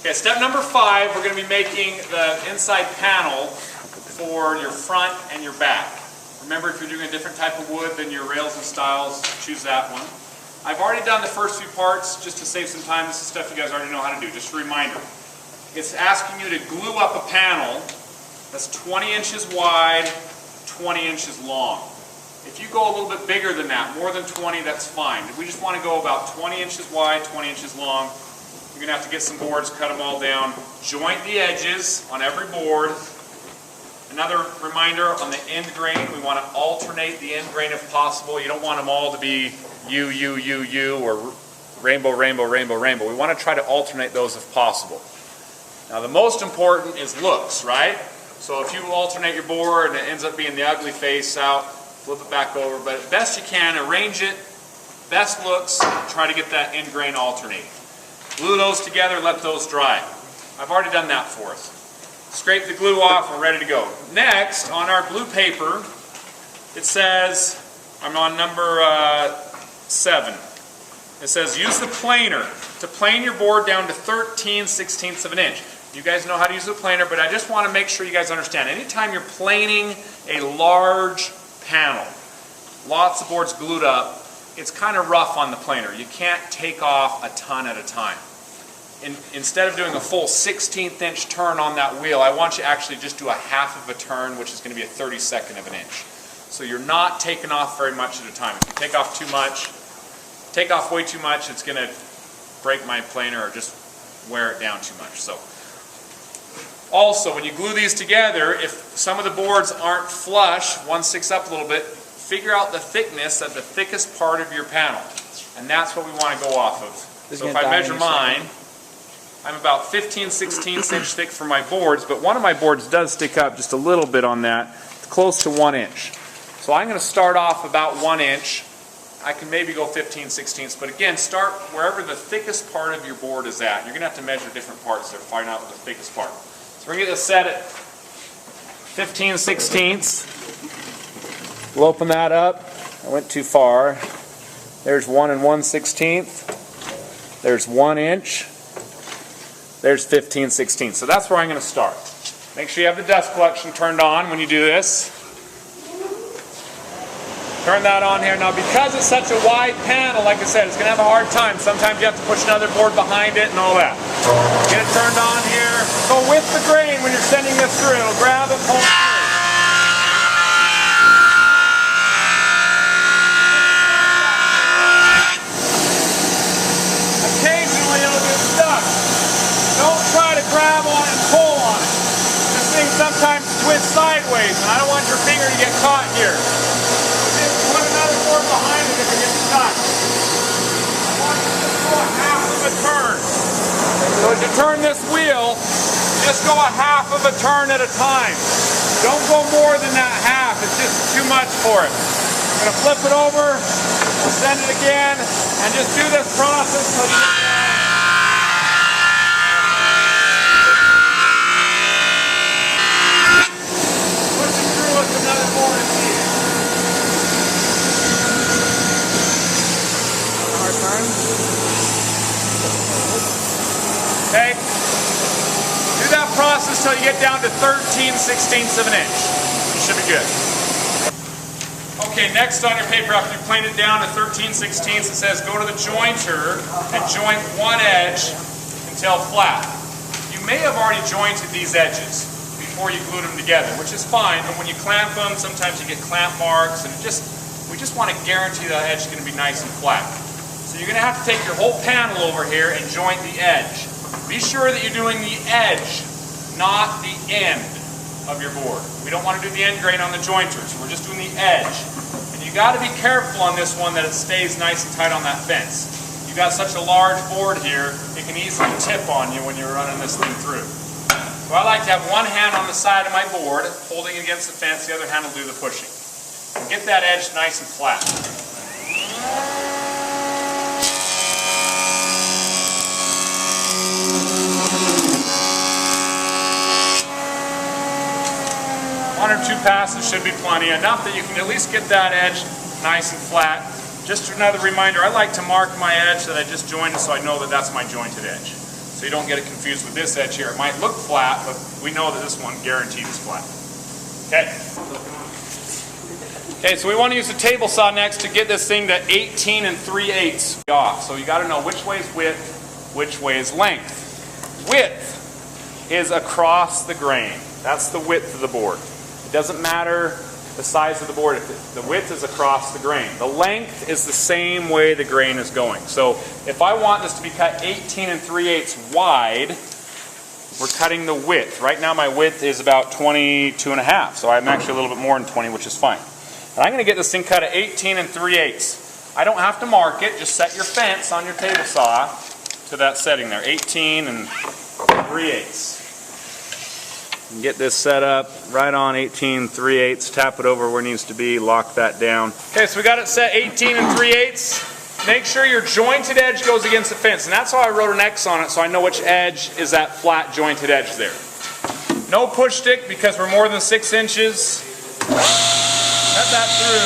Okay, step number 5, we're going to be making the inside panel for your front and your back. Remember, if you're doing a different type of wood than your rails and stiles, choose that one. I've already done the first few parts just to save some time. This is stuff you guys already know how to do, just a reminder. It's asking you to glue up a panel that's 20 inches wide, 20 inches long. If you go a little bit bigger than that, more than 20, that's fine. If we just want to go about 20 inches wide, 20 inches long, you're going to have to get some boards, cut them all down, joint the edges on every board. Another reminder on the end grain, we want to alternate the end grain if possible. You don't want them all to be U, or rainbow, rainbow, rainbow, rainbow. We want to try to alternate those if possible. Now the most important is looks, right? So if you alternate your board and it ends up being the ugly face out, flip it back over, but as best you can, arrange it, best looks, try to get that end grain alternating. Glue those together, let those dry. I've already done that for us. Scrape the glue off, we're ready to go. Next, on our blue paper, it says, I'm on number 7. It says, use the planer to plane your board down to 13/16 of an inch. You guys know how to use the planer, but I just want to make sure you guys understand. Anytime you're planing a large panel, lots of boards glued up, it's kind of rough on the planer. You can't take off a ton at a time. Instead of doing a full 16th inch turn on that wheel, I want you to actually just do a half of a turn, which is going to be a 32nd of an inch. So you're not taking off very much at a time. If you take off too much, take off way too much, it's going to break my planer or just wear it down too much. So, also, when you glue these together, if some of the boards aren't flush, one sticks up a little bit, figure out the thickness at the thickest part of your panel. And that's what we want to go off of. So if I measure mine, I'm about 15/16 inch thick for my boards, but one of my boards does stick up just a little bit on that, close to 1 inch. So I'm going to start off about 1 inch. I can maybe go 15/16, but again, start wherever the thickest part of your board is at. You're going to have to measure different parts to find out the thickest part. So we're going to get this set at 15/16. We'll open that up. I went too far. There's 1 1/16. There's 1 inch. There's 15/16. So that's where I'm going to start. Make sure you have the dust collection turned on when you do this. Turn that on here. Now because it's such a wide panel, like I said, it's going to have a hard time. Sometimes you have to push another board behind it and all that. Get it turned on here. Go with the grain when you're sending this through. Grab it, pull it through. Occasionally it'll get stuck. Don't try to grab on it and pull on it. This thing sometimes twists sideways and I don't want your finger to get caught here. Put another board behind it if it gets stuck. I want you to just go a half of a turn. So as you turn this wheel, just go a half of a turn at a time. Don't go more than that half. It's just too much for it. I'm going to flip it over, send it again, and just do this process until you get down. Push it through with another board if needed. Okay, do that process until you get down to 13/16 of an inch. You should be good. Okay, next on your paper, after you plane it down to 13/16, it says go to the jointer and joint one edge until flat. You may have already jointed these edges before you glued them together, which is fine, but when you clamp them, sometimes you get clamp marks, and we just want to guarantee that edge is going to be nice and flat. So you're going to have to take your whole panel over here and joint the edge. Be sure that you're doing the edge, not the end of your board. We don't want to do the end grain on the jointer, so we're just doing the edge. And you got to be careful on this one that it stays nice and tight on that fence. You've got such a large board here, it can easily tip on you when you're running this thing through. So I like to have one hand on the side of my board, holding it against the fence, the other hand will do the pushing. And get that edge nice and flat. One or two passes should be plenty, enough that you can at least get that edge nice and flat. Just another reminder, I like to mark my edge that I just jointed so I know that that's my jointed edge. So you don't get it confused with this edge here. It might look flat, but we know that this one guaranteed is flat. Okay. Okay, so we want to use the table saw next to get this thing to 18 3/8 off. So you got to know which way is width, which way is length. Width is across the grain. That's the width of the board. It doesn't matter the size of the board. The width is across the grain. The length is the same way the grain is going. So if I want this to be cut 18 3/8 wide, we're cutting the width. Right now my width is about 22.5, so I'm actually a little bit more than 20, which is fine. And I'm going to get this thing cut at 18 3/8. I don't have to mark it, just set your fence on your table saw to that setting there, 18 3/8. And get this set up right on 18 3/8, tap it over where it needs to be, lock that down. Okay, so we got it set 18 3/8. Make sure your jointed edge goes against the fence, and that's how I wrote an X on it, so I know which edge is that flat jointed edge there. No push stick because we're more than 6 inches. Cut that through.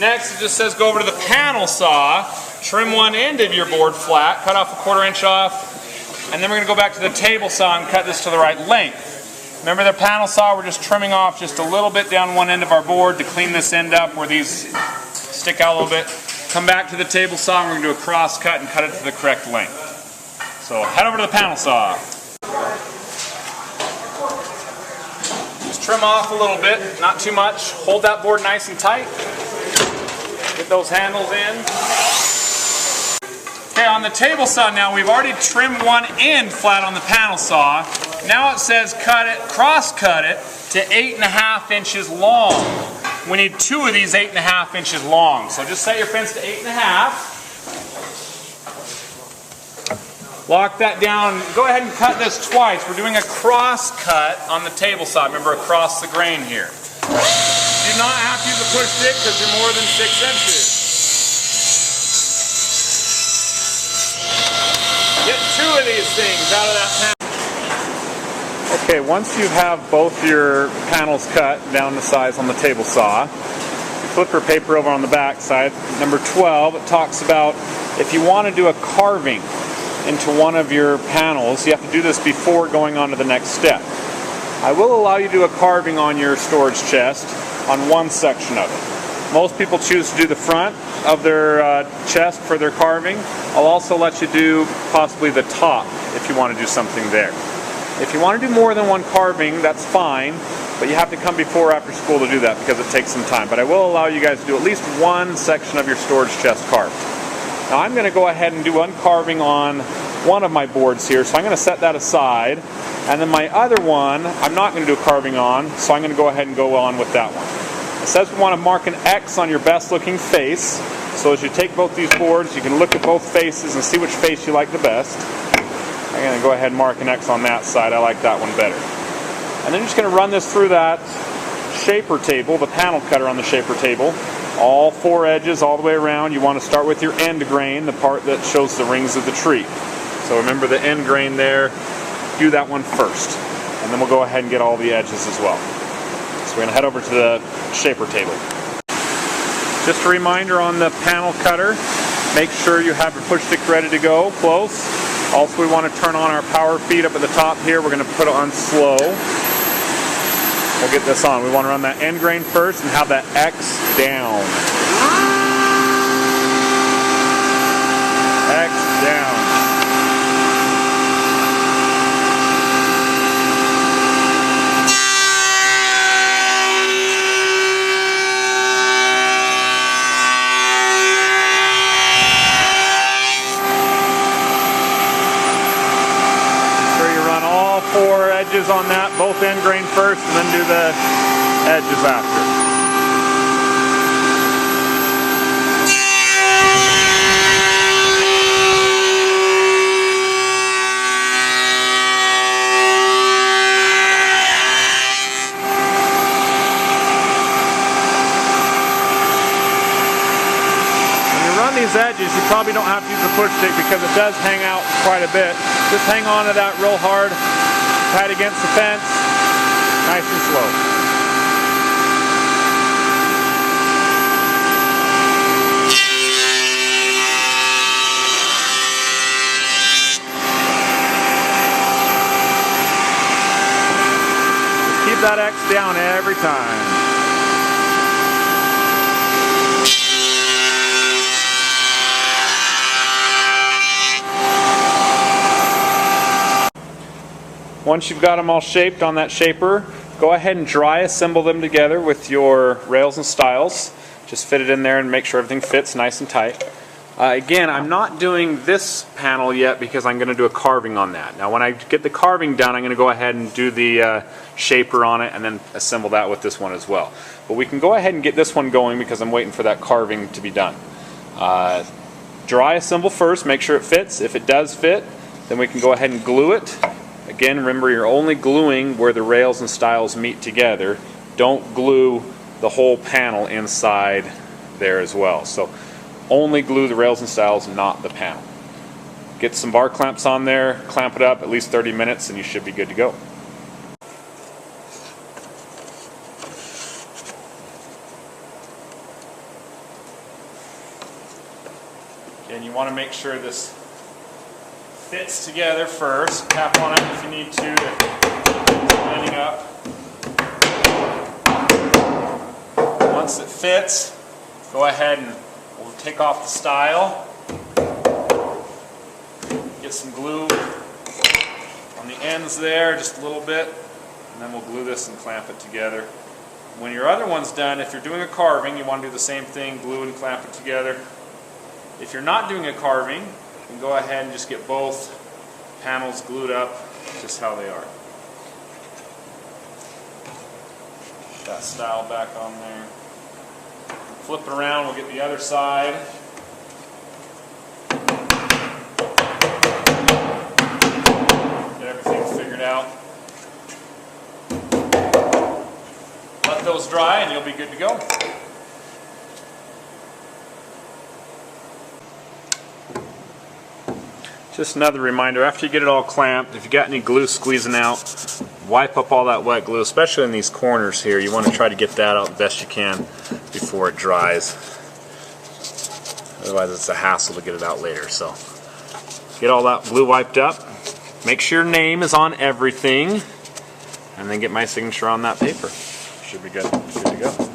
Next, it just says go over to the panel saw, trim one end of your board flat, cut off a 1/4 inch off, and then we're going to go back to the table saw and cut this to the right length. Remember the panel saw, we're just trimming off just a little bit down one end of our board to clean this end up where these stick out a little bit. Come back to the table saw and we're going to do a cross cut and cut it to the correct length. So head over to the panel saw. Just trim off a little bit, not too much. Hold that board nice and tight. Get those handles in. Okay, on the table saw now, we've already trimmed one end flat on the panel saw. Now it says cut it, cross cut it to 8.5 inches long. We need 2 of these 8.5 inches long. So just set your fence to 8.5. Lock that down. Go ahead and cut this twice. We're doing a cross cut on the table saw. Remember, across the grain here. You do not have to use a push stick because you're more than 6 inches. Get 2 of these things out of that panel. Okay, once you have both your panels cut down to size on the table saw, you flip your paper over on the back side. Number 12, it talks about if you want to do a carving into one of your panels, you have to do this before going on to the next step. I will allow you to do a carving on your storage chest on one section of it. Most people choose to do the front of their chest for their carving. I'll also let you do possibly the top if you want to do something there. If you want to do more than one carving, that's fine, but you have to come before or after school to do that because it takes some time. But I will allow you guys to do at least one section of your storage chest carved. Now I'm going to go ahead and do one carving on one of my boards here, so I'm going to set that aside. And then my other one, I'm not going to do a carving on, so I'm going to go ahead and go on with that one. It says we want to mark an X on your best looking face. So as you take both these boards, you can look at both faces and see which face you like the best. I'm going to go ahead and mark an X on that side. I like that one better. And then you're just going to run this through that shaper table, the panel cutter on the shaper table. All 4 edges all the way around. You want to start with your end grain, the part that shows the rings of the tree. So remember the end grain there. Do that one first. And then we'll go ahead and get all the edges as well. So we're going to head over to the shaper table. Just a reminder on the panel cutter, make sure you have your push stick ready to go, close. Also, we want to turn on our power feed up at the top here. We're going to put it on slow. We'll get this on. We want to run that end grain first and have that X down. X down. All 4 edges on that, both end grain first, and then do the edges after. These edges, you probably don't have to use a push stick because it does hang out quite a bit. Just hang on to that real hard, tight against the fence, nice and slow. that X down every time. Once you've got them all shaped on that shaper, go ahead and dry assemble them together with your rails and stiles. Just fit it in there and make sure everything fits nice and tight. Again, I'm not doing this panel yet because I'm going to do a carving on that. Now when I get the carving done, I'm going to go ahead and do the shaper on it and then assemble that with this one as well. But we can go ahead and get this one going because I'm waiting for that carving to be done. Dry assemble first, make sure it fits. If it does fit, then we can go ahead and glue it. Again, remember, you're only gluing where the rails and stiles meet together. Don't glue the whole panel inside there as well. So only glue the rails and stiles, not the panel. Get some bar clamps on there, clamp it up at least 30 minutes, and you should be good to go. Again, you want to make sure this fits together first. Tap on it if you need to lining up. Once it fits, go ahead and we'll take off the stile. Get some glue on the ends there, just a little bit, and then we'll glue this and clamp it together. When your other one's done, if you're doing a carving, you want to do the same thing, glue and clamp it together. If you're not doing a carving, you can go ahead and just get both panels glued up just how they are. That stile back on there. Flip it around, we'll get the other side. Get everything figured out. Let those dry and you'll be good to go. Just another reminder, after you get it all clamped, if you got any glue squeezing out, wipe up all that wet glue, especially in these corners here. You want to try to get that out the best you can before it dries. Otherwise it's a hassle to get it out later. So get all that glue wiped up. Make sure your name is on everything, and then get my signature on that paper. Should be good. Good to go.